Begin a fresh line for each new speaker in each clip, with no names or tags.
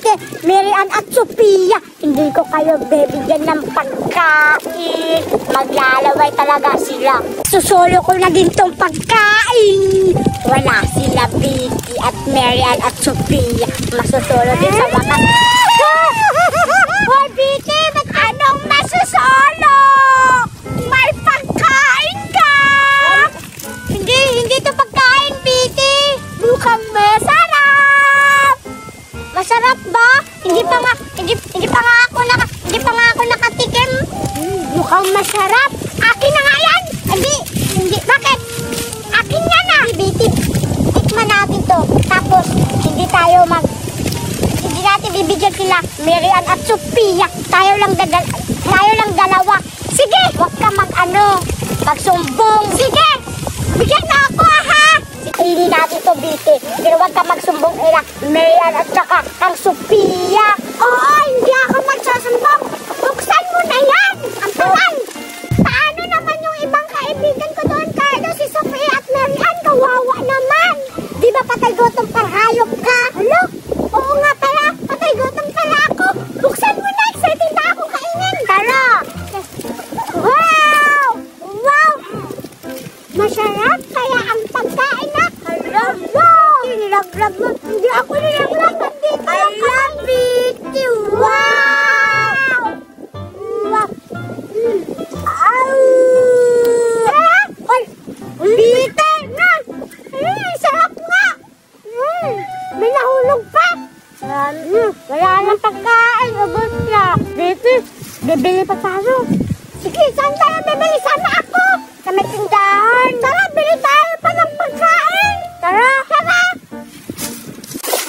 Bite, Marian at Sophia. Hindi ko kayo bibigyan ng pagkain. Maglalaway talaga sila. Susolo ko na din tong pagkain. Wala sila, Bite at Marian at Sophia. Masusolo din sa wakas. Hoy, Bite, ba't anong masusolo? May pagkain ka! Hindi to pagkain, Bite. Mukhang masarap. Masarap ba? Hindi pa nga ako nakatikim. Mukhang masarap. Akin na nga yan. Hindi. Bakit? Akin yan ah. Bite, tikman natin to. Tapos, hindi natin bibigyan sila Marian at Sophia. Tayo lang dalawa. Sige, huwag ka magsumbong. Sige, bigyan na ako ha. Hindi natin to, Bite. Pero huwag ka magsumbong Marian at saka ang Sophia. Oo, hindi ako magsusumbong. Buksan mo na yan. Ang tagal. Paano naman yung ibang kaibigan ko doon, Carlo? Si Sophia at Marian, kawawa naman. Di ba patay gutom parhayop ka? Alo? Oo nga pala, patay gutom pala ako. Buksan mo na, excited na akong kainin. Tara. Wow! Masarap kaya ang pagkain na. Hala! Nilaglag mo. Hindi ako nilaglag. Hindi ka nakakabit. Wow! Ay! Bite na! Sarap nga! May nahulog pa! Wala nang pagkain. Ubus na. Bite, bibili pa tayo. Sige, saan tayo bibili? Sama ako! Sa may tindahan. Tara, bili tayo pa ng pagkain. Tara.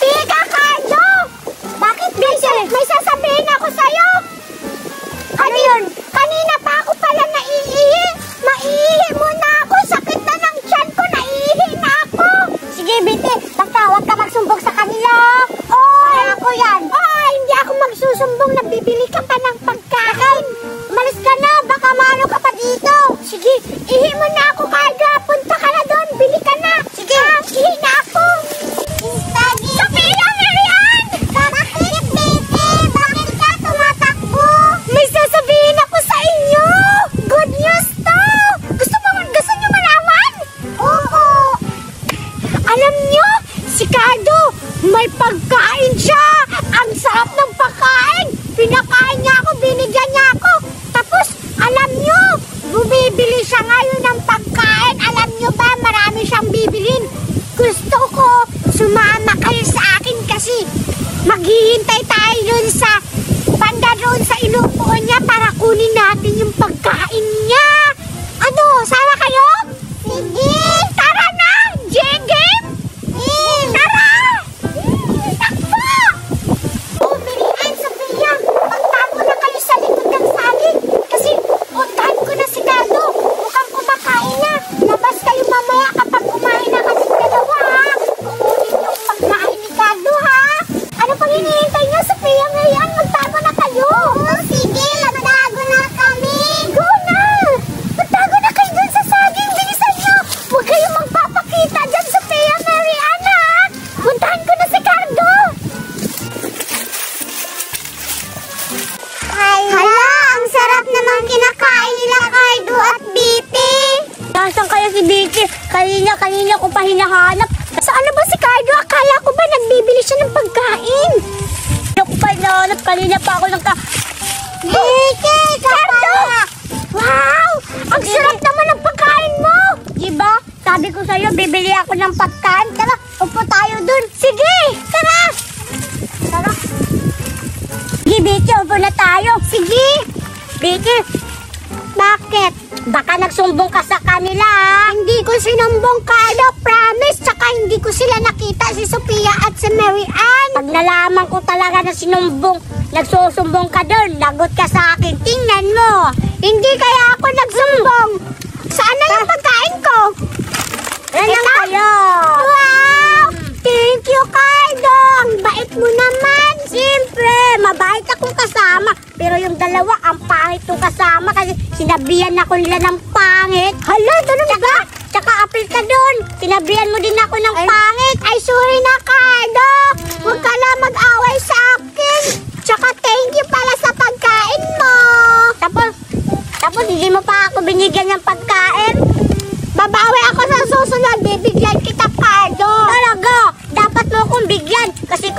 Tika, Carlo! Bakit, Bite? May sasabihin ako sa'yo. Ano yun? Kanina pa ako pala naiihi. Maiihi muna ako. Sakit na ng tiyan ko. Naiihi na ako. Sige, Bite. Basta huwag ka magsumbong sa kanila. Ay, ako yan. Ay, hindi ako magsusumbong. Nabibili ka pa ng pagkain. Umalis ka na. Baka mano ka pa dito. Sige, ihi mo na ako, Carlo. Punta ka na doon. Bili ka na. Sige, ihi na ako. Sophia, Marian! Bakit, Bite? Bakit ka tumatakbo? May sasabihin ako sa inyo. Good news to. Gusto nyo malaman? Oo. Alam nyo, si Carlo, may pagkain siya. Ang sarap ng pagkain. Pinakain niya ako, binigyan niya ako. Tapos, alam nyo, bumibili siya ngayon ng pagkain. Alam nyo ba, marami siyang bibilin. Gusto ko, sumama kayo sa akin kasi maghihintay tayo dun sa banda doon sa inuupuan niya para kunin natin yung pagkain niya. Ano, sama kayo? Sige, tara na! J-game? Tara! Takbo! Marian, Sophia, magtago na kayo sa likod ng saging kasi puntahan ko na si Carlo. Mukhang kumakain na. Labas kayo mamaya kapag kumain na kasi dalawa ha. Kukunin yung pagkain ni Carlo ha. Ano pang hinihintay niyo, Sophia? Marian, magtago na kayo. Sige, magtago na kami. Go na! Magtago na kayo dun sa saging. Bilisan niyo. Huwag kayong magpapakita dyan, Sophia, Marian ha. Puntahan ko na si Carlo. Hala, ang sarap naman kinakain nila Carlo at Bite. Nasaan kaya si Bite? Kanina ko pa hinahanap. Saan na ba si Carlo? Akala ko ba nagbibili siya ng pagkain? Ano ko pa hinahanap? Kanina pa ako Bite! Carlo! Wow! Ang sarap naman ng pagkain mo! Diba? Sabi ko sa'yo, bibili ako ng pagkain. Tara, upo tayo dun. Sige! Tara! Sige, Bite, upo na tayo. Sige! Bite, bakit? Baka nagsumbong ka sa kanila, ha? Hindi ko sinumbong, Carlo. Promise. Tsaka hindi ko sila nakita, si Sophia at si Marian. Pag nalaman ko talaga na nagsusumbong ka doon, lagot ka sa akin. Tingnan mo. Hindi kaya ako nagsumbong. Saan na yung pagkain ko? Yan kayo. Wow! Thank you, Carlo. Ang bait mo naman. Siyempre, mabait akong kasama. Pero yung dalawa, ang pangit yung kasama kasi sinabihan ako nila ng pangit. Hala, ganun ba? Tsaka apil ka doon. Sinabihan mo din ako ng pangit. Ay, sorry na, Carlo. Huwag ka lang mag-away sa akin. bigyan. Kasi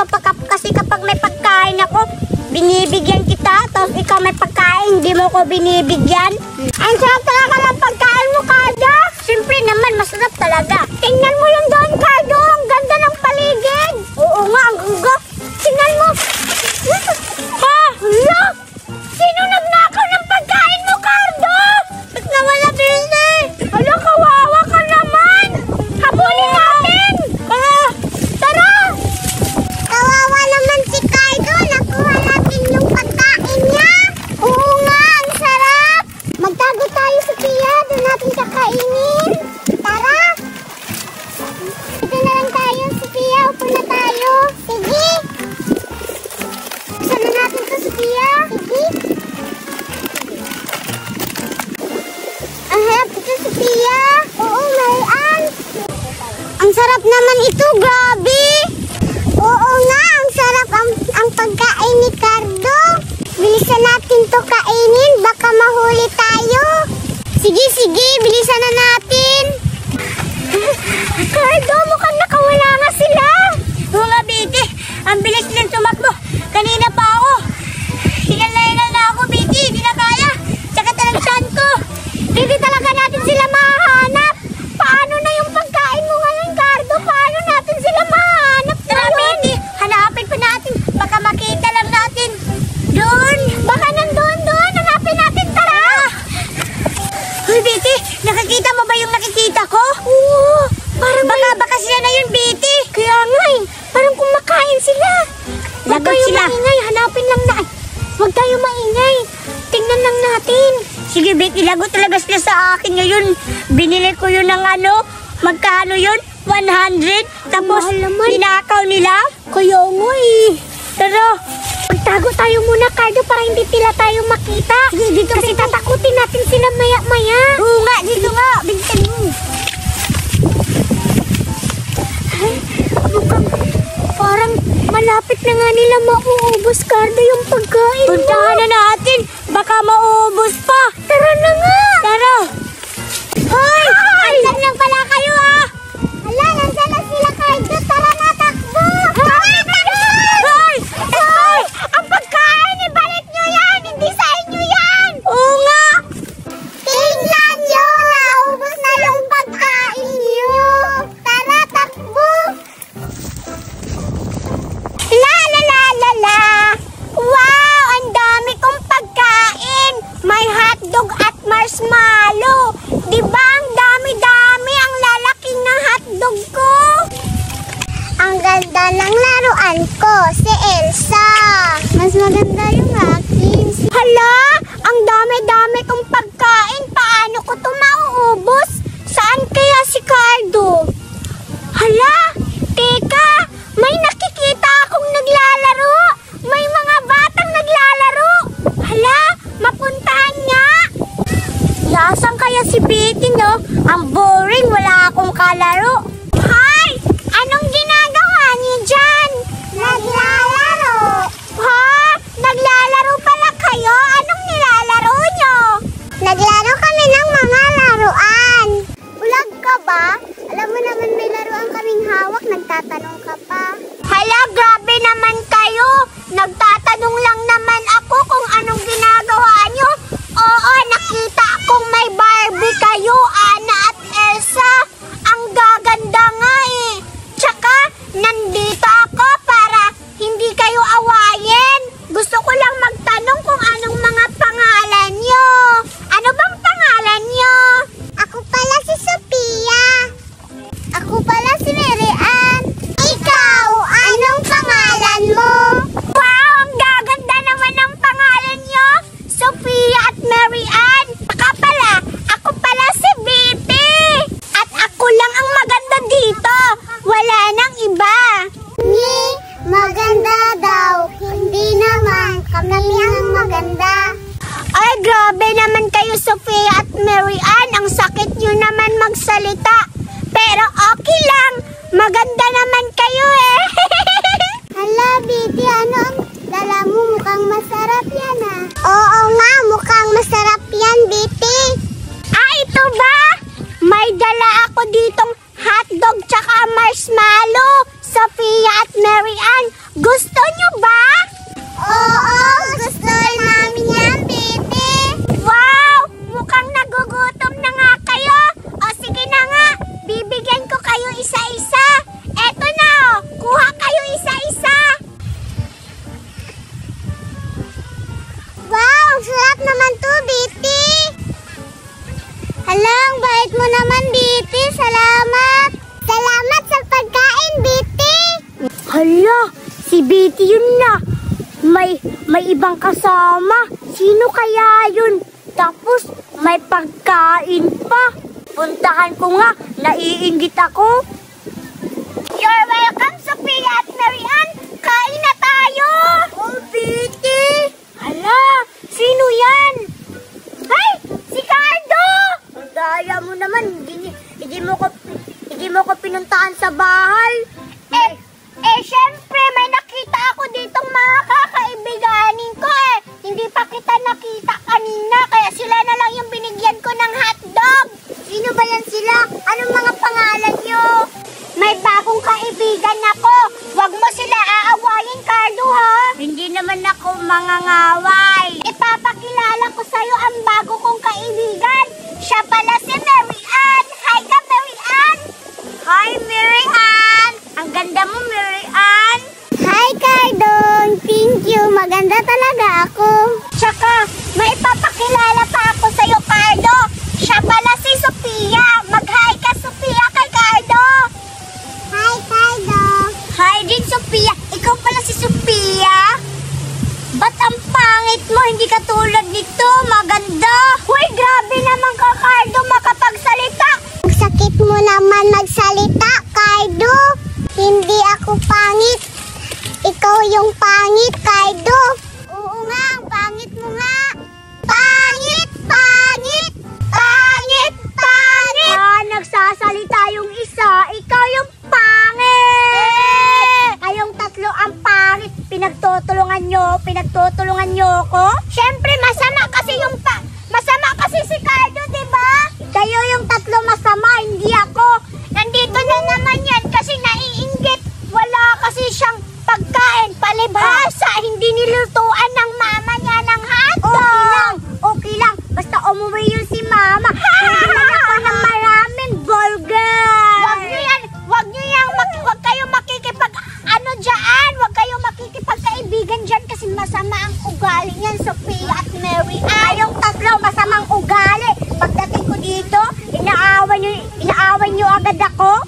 kapag may pagkain ako, binibigyan kita. Tapos ikaw may pagkain, hindi mo ko binibigyan. Ang sarap talaga ng pagkain mo, Cardo. Siyempre naman, masarap talaga. Tingnan mo yung doon, Cardo. Ang ganda ng paligid. Oo nga, ang ganda. Tingnan mo. Ha? Hala? Sino nagnakaw ng pagkain mo, Cardo? Ba't nawala Billy? Hala, kawawa ka naman. Habulin natin. Tara. Kawawa naman si Cardo. Nakuha natin yung pagkain niya. Oo nga, ang sarap. Magtago tayo sa Pia. Doon natin kakainin. Tara. Dito na lang tayo sa Pia. Upo na tayo. Sige. Buksan na natin to, Sophia. Sige. Ang harap ito, Sophia. Oo, Marian. Ang sarap naman ito, grabe. Oo nga, ang sarap ang pagkain ni Cardo. Bilisan natin to kainin, baka mahuli tayo. Sige, bilisan na natin. Cardo, mukhang nakawala nga sila. Oo nga, Betty. Ang bilis nilang tumakbo. Kanina pa ako. Hingal na ako, Betty. Hindi na kaya. Tsaka talang tiyan ko. Hindi talaga natin sila mahahanap. Paano na yung pagkain mo ngayon, Cardo? Paano natin sila mahahanap? Tara, Betty. Hanapin pa natin. Baka makita lang natin. Doon. Baka nandun. Hanapin natin. Tara. Uy, Betty. Nakikita mo ba yung nakikita ko? Oo. Parang baka sila na yun, Betty. Kaya nga eh. Parang kumakain sila. Huwag tayo maingay. Hanapin lang na. Huwag tayo maingay. Tingnan lang natin. Sige, Betty. Lago talaga sila sa akin ngayon. Binili ko yun ng magkano yun? 100. Tapos, ninakaw nila. Kaya nga eh. Tara. Magtago tayo muna, Cardo, para hindi tila tayo makita. Sige, dito. Kasi tatakutin natin sila maya-maya. Oo nga, dito nga. Bintin mo. Ay, mukhang parang malapit na nga nila mauubos, Cardo, yung pagkain mo. Puntahan na natin. Baka mauubos pa. Tara na nga. Tara. Hoy! Andyan lang pala kayo, ah. Hala, nandyan na sila, Cardo. Tara na, takbo. Hoy! Hoy! Ang pagkain, ibalik nyo yan. Hindi sa inyo yan. Oo nga. Tingnan nyo. Naubos na yung pagkain nyo. Tara, takbo. La. Wow, ang dami kong pagkain. May hotdog at marshmallow. Diba ang dami-dami ang lalaking ng hotdog ko? Ang ganda ng laruan ko, si Elsa. Mas maganda yung akin. Hala, ang dami-dami kong pagkain. Paano ko ito mauubos? Saan kaya si Cardo? Hala, teka, may nakikita akong naglalaro. May mga batang naglalaro. Hala, mapuntahan nga. Nasaan kaya si Betty, no? Ang boring, wala akong kalaro. Hi! Anong ginagawa niyo dyan? Naglalaro. Ha? Naglalaro pala kayo? Anong nilalaro nyo? Naglaro kami ng mga laruan. Ulag ka ba? Alam mo naman may laruan kaming hawak, nagtatanong ka pa. Hala, grabe naman kayo. Nagtatanong lang naman ako kung anong ginagawa nyo. Oo, nakita akong may Barbie kayo, Anna at Elsa. Ang gaganda nga eh. Tsaka, nandito ako para hindi kayo awayin. Gusto ko lang magtanong kung anong mga pangalan nyo. Ano bang pangalan nyo? Ako pala si Sophia. Ako pala si Marian. Ikaw, anong pangalan mo? Wow, ang gaganda naman ng pangalan nyo. Sophia at Marian. Baka pala, ako pala si Bibi. At ako lang ang maganda dito. Wala nang iba. Ni, maganda daw. Hindi naman. Kami ang maganda. Ay, grabe naman kayo, Sophia at Marian. Ang sakit nyo naman magsalita. Pero okay lang. Maganda naman kayo eh. Hala, Betty, ano ang dala mo? Mukhang masarap yan ah. Oo nga, mukhang masarap yan, Betty. Ah, ito ba? May dala ako ditong hotdog tsaka marshmallow. Sophia Sophia at Mary Ann. Gusto nyo ba? Oo, gusto namin yan, baby. Wow! Mukhang nagugutom na nga kayo. O sige na nga, bibigyan ko kayo isa-isa. Eto na o, kuha kayo isa-isa. Wow, ang sarap naman to, Biti. Hala, ang bait mo naman, Biti. Salamat. Salamat sa pagkain, Biti. Hala, si Biti yun na. May ibang kasama. Sino kaya yun? Tapos may pagkain pa. Puntahan ko nga, naiinggit ako. You're welcome, Sophia at Mary Ann. Kain na tayo. Oh, Biti. Hala, sino yan? Ay, si Cardo. Ang daya mo naman. Hindi mo ko pinuntahan sa bahay. Syempre, may nakita ako ditong mga kakaibiganin ko eh. Hindi pa kita nakita kanina, kaya sila na lang yung binigyan ko ng hotdog. Sino ba yan sila? Anong mga pangalan nyo? May bagong kaibigan ako. Huwag mo sila aawayin, Cardo, ha? Hindi naman ako mangangaway. Ipapakilala ko sa'yo ang bago kong kaibigan. Siya pala si Mary Ann. Hi ka, Mary Ann. Hi, Mary Ann. Ang ganda mo, Mary Ann. Hi, Cardong. Thank you. Maganda talaga ako. Tsaka, may ipapakilala pa ako sa'yo, Cardo. Siya pala si Sophia. Mag-hi ka, Sophia, kay Cardo. Hi, Cardo. Hi din, Sophia. Ikaw pala si Sophia. Ba't ang pangit mo? Hindi ka tulad nito. Maganda. Uy, grabe naman ka, Cardo, makapagsalita. Ang sakit mo naman magsalita, Cardo. Hindi ako pangit. Ikaw yung pangit, Cardo. Oo nga, ang pangit mo nga. Pangit, pangit, pangit, pangit. Nagsasalita yung isa, ikaw yung pangit. Kayong tatlo ang pangit. Pinagtutulungan nyo ko. Siyempre, masama kasi si Cardo, diba? Kayo yung tatlo masama, hindi ako. Nandito na naman yan kasi naiinggit. Wala kasi siyang pagkain, palibhasa. Hindi nilutuan ng mama niya ng hotdog. Okay lang. Basta umuwi yun si mama. Hindi na ako ng maraming burger. Wag kayong makikipagkaibigan dyan kasi masama ang ugali niyan, Sophia at Mary. Yung tatlo masamang ugali. Pagdating ko dito, inaaway niyo agad ako.